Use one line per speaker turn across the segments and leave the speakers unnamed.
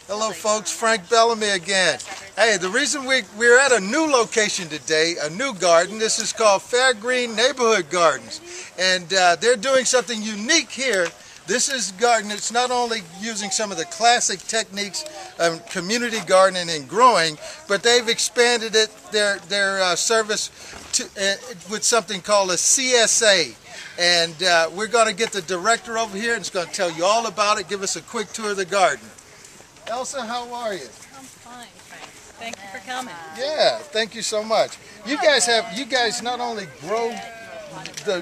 Hello folks, Frank Bellamy again. Hey, the reason we're at a new location today, a new garden, this is called Fairgreen Neighborhood Gardens. And they're doing something unique here. This is garden, it's not only using some of the classic techniques of community gardening and growing, but they've expanded it, their service to, with something called a CSA. And we're going to get the director over here and it's going to tell you all about it, give us a quick tour of the garden. Elsa, how are you?
I'm fine, Frank. Thank you for coming.
Yeah, thank you so much. You guys not only grow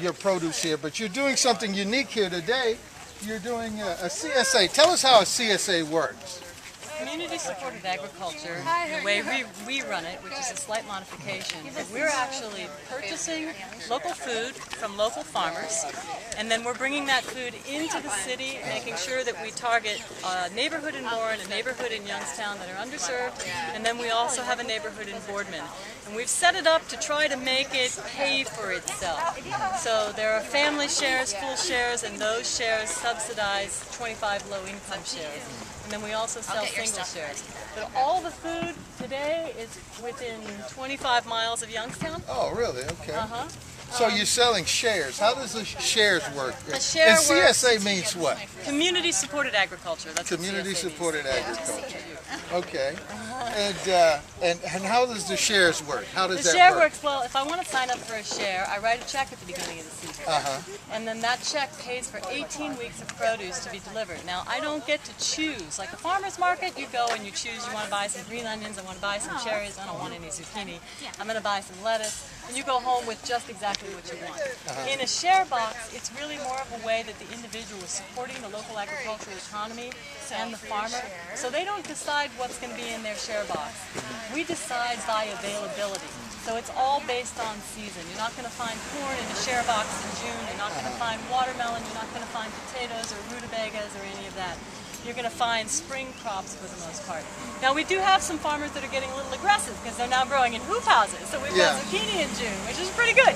your produce here, but you're doing something unique here today. You're doing a CSA. Tell us how a CSA works.
Community-supported agriculture, the way we run it, which is a slight modification, we're actually purchasing local food from local farmers, and then we're bringing that food into the city, making sure that we target a neighborhood in Warren, a neighborhood in Youngstown that are underserved, and then we also have a neighborhood in Boardman. And we've set it up to try to make it pay for itself. So there are family shares, full shares, and those shares subsidize 25 low-income shares. And then we also sell single shares. But all the food today is within 25 miles of Youngstown.
Oh, really? Okay. So you're selling shares. How does the shares work?
A share
and CSA means what?
Community-supported agriculture. That's
Community-supported agriculture. Okay. And how does the shares work? How does that work?
The share works, well, if I want to sign up for a share, I write a check at the beginning of the season. And then that check pays for 18 weeks of produce to be delivered. Now, I don't get to choose. Like a farmer's market, you go and you choose, you want to buy some green onions, I want to buy some cherries, I don't want any zucchini, I'm going to buy some lettuce, and you go home with just exactly what you want. In a share box, it's really more of a way that the individual is supporting the local agricultural economy and the farmer. So they don't decide what's going to be in their share box. We decide by availability. So it's all based on season. You're not going to find corn in a share box in June. You're not going to find watermelon. You're not going to find potatoes or rutabagas or any of that. You're going to find spring crops for the most part. Now we do have some farmers that are getting a little aggressive because they're now growing in hoop houses. So we've got zucchini in June, which is pretty good.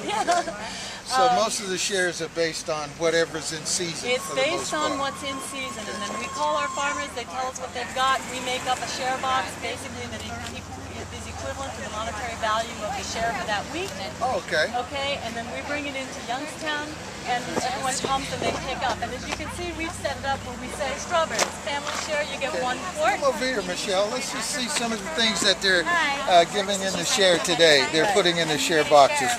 So most of the shares are based on whatever's in season.
It's based on what's in season, and then we call our farmers, they tell us what they've got. We make up a share box basically that is equivalent to the monetary value of the share for that week.
Oh, okay.
Okay, and then we bring it into Youngstown, and everyone comes and they pick up. And as you can see, we've set it up where we say strawberries, family share, you get 1 quart.
Come over here, Michelle. Let's just see some of the things that they're giving in the share today. They're putting in the share boxes.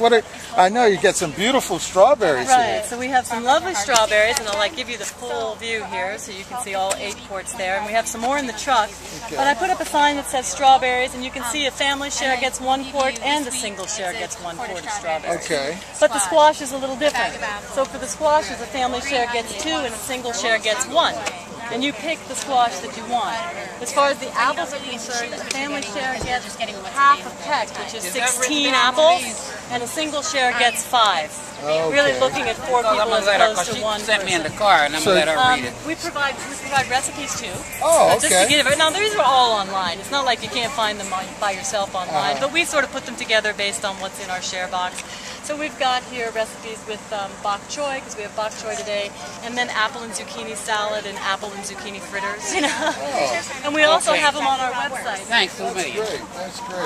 I know you get some beautiful strawberries here.
Right, so we have some lovely strawberries, and I'll give you the full view here so you can see all 8 quarts there. And we have some more in the truck. Okay. But I put up a sign that says strawberries, and you can see a family share gets 1 quart and a single share gets 1 quart of strawberries.
Okay.
But the squash is a little different. So for the squashes, a family share gets 2 and a single share gets 1. And you pick the squash that you want. As far as the apples are concerned, a family share gets half a peck, which is 16 apples, and a single share gets 5.
Okay.
Really looking at 4 people as opposed to 1 person.
Sent me in the car, and I'm going to let her read it.
We provide recipes too.
Oh, okay.
Just to give it. Now these are all online. It's not like you can't find them by yourself online, but we sort of put them together based on what's in our share box. So we've got here recipes with bok choy, because we have bok choy today, and then apple and zucchini salad and apple and zucchini fritters. And we also have them on our website.
Thanks to me.
That's great.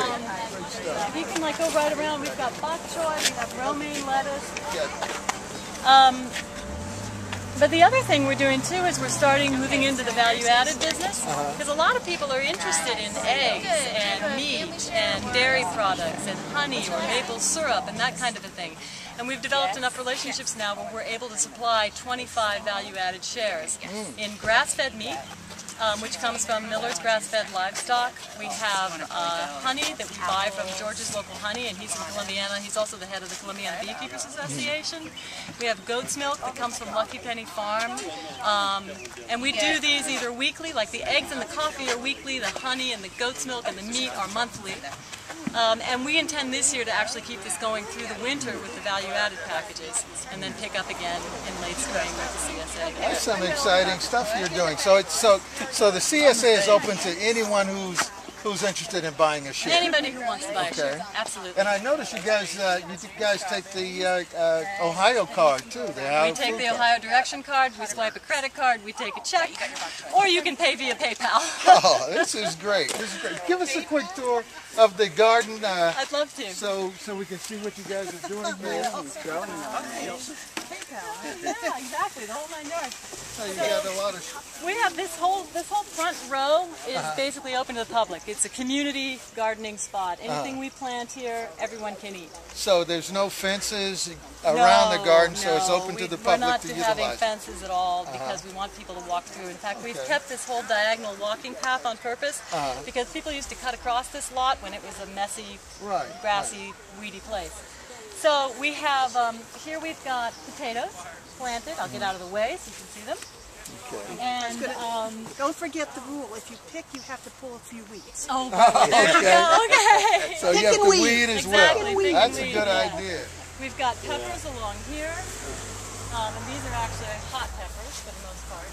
Great stuff.
You can go right around. We've got bok choy, we have romaine lettuce. But the other thing we're doing too is we're moving into the value-added business, because a lot of people are interested in eggs and meat and dairy products and honey or maple syrup and that kind of a thing. And we've developed enough relationships now where we're able to supply 25 value-added shares in grass-fed meat, which comes from Miller's grass-fed livestock. We have honey that we buy from George's Local Honey, and he's from Columbiana. He's also the head of the Columbiana Beekeepers Association. We have goat's milk that comes from Lucky Penny Farm. And we do these either weekly, like the eggs and the coffee are weekly, the honey and the goat's milk and the meat are monthly. And we intend this year to actually keep this going through the winter with the value-added packages, and then pick up again in late spring with the CSA.
That's some exciting stuff you're doing. So the CSA is open to anyone who's who's interested in buying a share.
Anybody who wants to buy a share, absolutely.
And I noticed you guys take the Ohio card too.
We take the Ohio Direction card, we swipe a credit card, we take a check, or you can pay via PayPal.
Oh, this is great. This is great. Give us a quick tour of the garden.
I'd love to.
So we can see what you guys are doing here.
Yeah, exactly, the whole 9 yards.
So you got a lot of.
We have this whole front row is basically open to the public. It's a community gardening spot. Anything we plant here, everyone can eat.
So there's no fences around the garden, so it's open to the public to utilize.
We're not having fences at all because we want people to walk through. In fact, we've kept this whole diagonal walking path on purpose because people used to cut across this lot when it was a messy, grassy, weedy place. So we have, here we've got potatoes planted. I'll get out of the way so you can see them.
Okay.
And
don't forget the rule. If you pick, you have to pull a few weeds.
oh, there you go. Okay.
So you have to weed as well.
Exactly,
That's a good idea.
We've got peppers along here, and these are actually hot peppers for the most part.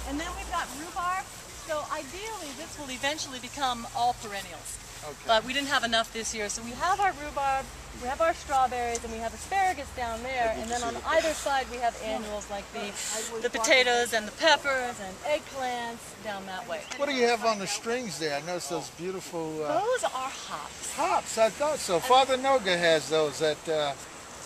And then we've got rhubarb. So ideally, this will eventually become all perennials.
Okay.
But we didn't have enough this year, so we have our rhubarb, we have our strawberries, and we have asparagus down there. And then on either side, we have annuals like the potatoes and the peppers and eggplants down that way.
What do you have on the strings there? I noticed those beautiful.
Those are hops.
Hops, I thought so. Father Noga has those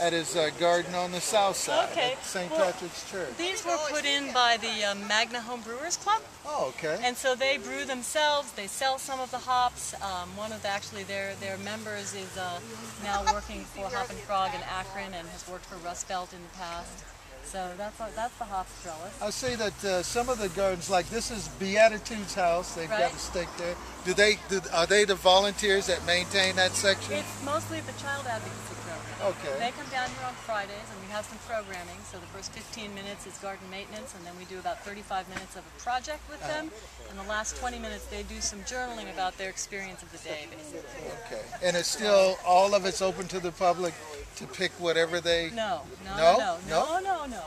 at his garden on the south side at St. Patrick's Church.
These were put in by the Magna Home Brewers Club.
Oh, okay.
And so they brew themselves. They sell some of the hops. One of their members is now working for Hop and Frog in Akron and has worked for Rust Belt in the past. So that's the hops trellis.
I see that some of the gardens, like this is Beatitude's house. They've got a stake there. Are they the volunteers that maintain that section?
It's mostly the child advocacy program.
Okay.
They come down here on Fridays and we have some programming. So the first 15 minutes is garden maintenance, and then we do about 35 minutes of a project with them. And the last 20 minutes they do some journaling about their experience of the day, basically.
Okay. And it's still, all of it's open to the public to pick whatever they...
No.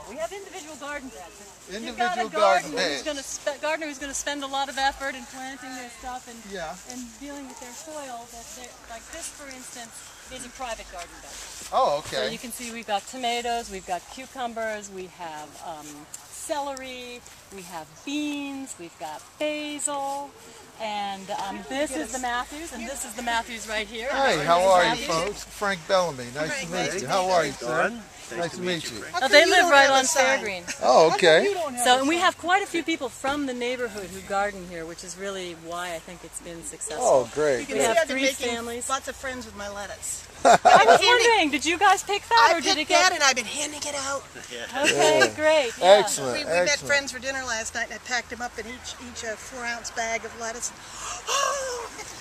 We have individual garden beds.
Individual garden beds.
Gardener who's going to spend a lot of effort in planting their stuff and dealing with their soil. Like this, for instance, is a private garden bed.
Oh, okay.
So you can see we've got tomatoes, we've got cucumbers, we have celery, we have beans, we've got basil, and this is the Matthews, and this is the Matthews right here.
Hey, how are you, folks? Frank Bellamy. Nice to meet you. How are you, sir? Nice to meet you.
They live right on Fairgreen.
Oh, okay.
So, and we have quite a few people from the neighborhood who garden here, which is really why I think it's been successful.
Oh, great.
We have 3 families.
Lots of friends with my lettuce.
I was wondering, did you guys pick that, or
I
did it
picked
get...
that, and I've been handing it out.
Okay, great. Yeah.
Excellent.
We met friends for dinner last night, and I packed them up in each a 4-ounce bag of lettuce.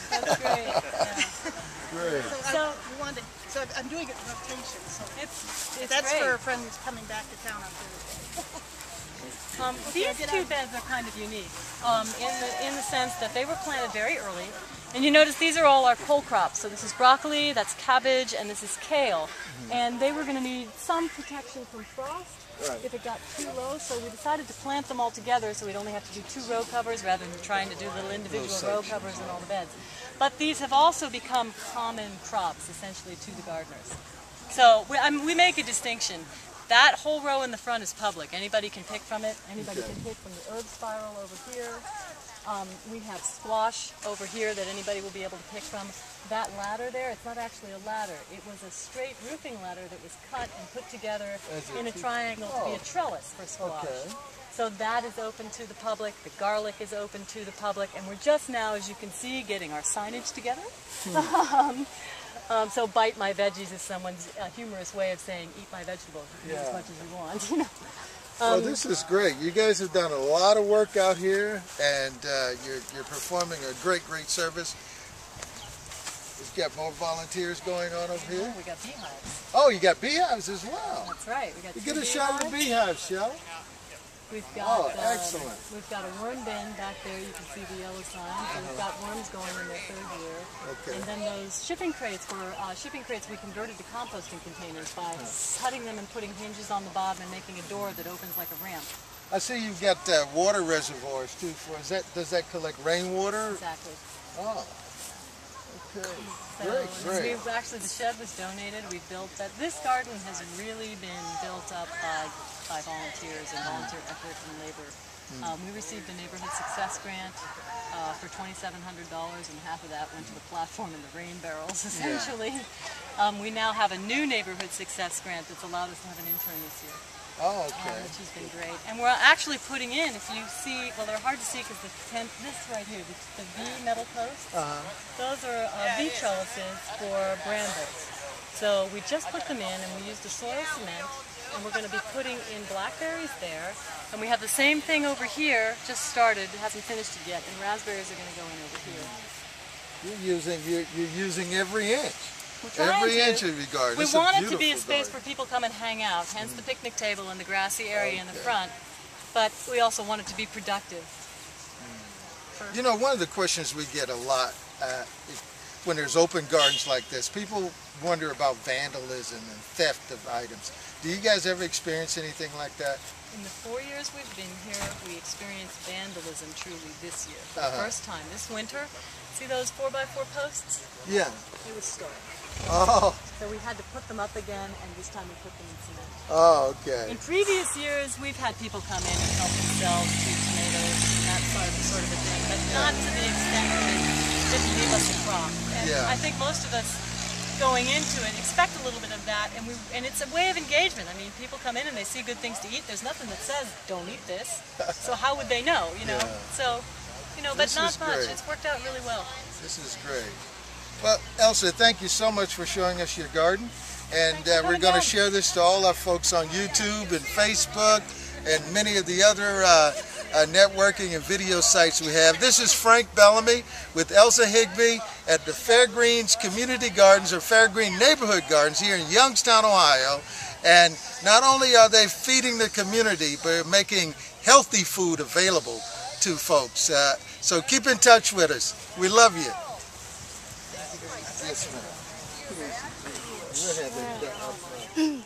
That's great. Yeah.
Great.
So I'm doing it in rotation. So
It's
that's
great.
for a friend who's coming back to town on Thursday.
These 2 beds are kind of unique in the sense that they were planted very early. And you notice these are all our pole crops. So this is broccoli, that's cabbage, and this is kale. And they were going to need some protection from frost if it got too low. So we decided to plant them all together so we'd only have to do 2 row covers rather than trying to do little individual row covers in all the beds. But these have also become common crops, essentially, to the gardeners. So we make a distinction. That whole row in the front is public. Anybody can pick from it. Anybody can pick from the herb spiral over here. We have squash over here that anybody will be able to pick from. That ladder there, it's not actually a ladder. It was a straight roofing ladder that was cut and put together in a triangle to be a trellis for squash.
Okay.
So that is open to the public. The garlic is open to the public. And we're just now, as you can see, getting our signage together. So bite my veggies is someone's humorous way of saying eat my vegetables. You can eat as much as you want. You know?
Well, this is great. You guys have done a lot of work out here, and you're performing a great service. We've got more volunteers going on over here.
We got beehives.
Oh, you got beehives as well.
That's right. We got
You
2
get a shot of the beehives, shall we?
We've got,
excellent.
We've got a worm bin back there. You can see the yellow sign. So we've got worms going in their 3rd year.
Okay.
And then those shipping crates we converted to composting containers by cutting them and putting hinges on the bottom and making a door that opens like a ramp.
I see you've got water reservoirs too. Does that collect rainwater?
Exactly.
Oh, okay.
So
Great.
Actually, the shed was donated. We built that. This garden has really been built up by volunteers and volunteer effort and labor. We received a neighborhood success grant for $2,700, and half of that went to the platform and the rain barrels, essentially. We now have a new neighborhood success grant that's allowed us to have an intern this year.
Oh, okay.
Which has been great. And we're actually putting in, if you see, well, they're hard to see because this right here, the V metal posts, those are V trellises for brambles. So we just put them in, and we used the soil cement, and we're going to be putting in blackberries there. And we have the same thing over here, just started, it hasn't finished it yet, and raspberries are going to go in over here.
You're using every inch.
Every
inch of your garden.
We want it to be a space where people come and hang out, hence the picnic table and the grassy area in the front. But we also want it to be productive.
You know, one of the questions we get a lot when there's open gardens like this, people wonder about vandalism and theft of items. Do you guys ever experience anything like that?
In the 4 years we've been here, we experienced vandalism truly this year. For the first time. This winter, see those 4x4 posts?
Yeah.
It was stolen.
Oh.
So we had to put them up again, and this time we put them in cement.
Oh, okay.
In previous years, we've had people come in and help themselves to tomatoes and that sort of a thing, but not to the extent that it didn't leave us a crop. And I think most of us going into it expect a little bit of that, and it's a way of engagement. I mean, people come in and they see good things to eat. There's nothing that says don't eat this. So how would they know? You know. So, you know, but not much. It's worked out really well.
This is great. Well, Elsa, thank you so much for showing us your garden, and we're going to share this to all our folks on YouTube and Facebook and many of the other networking and video sites we have. This is Frank Bellamy with Elsa Higby at the Fairgreens Community Gardens, or Fairgreen Neighborhood Gardens here in Youngstown, Ohio. And not only are they feeding the community, but making healthy food available to folks. So keep in touch with us. We love you. Yes, ma'am.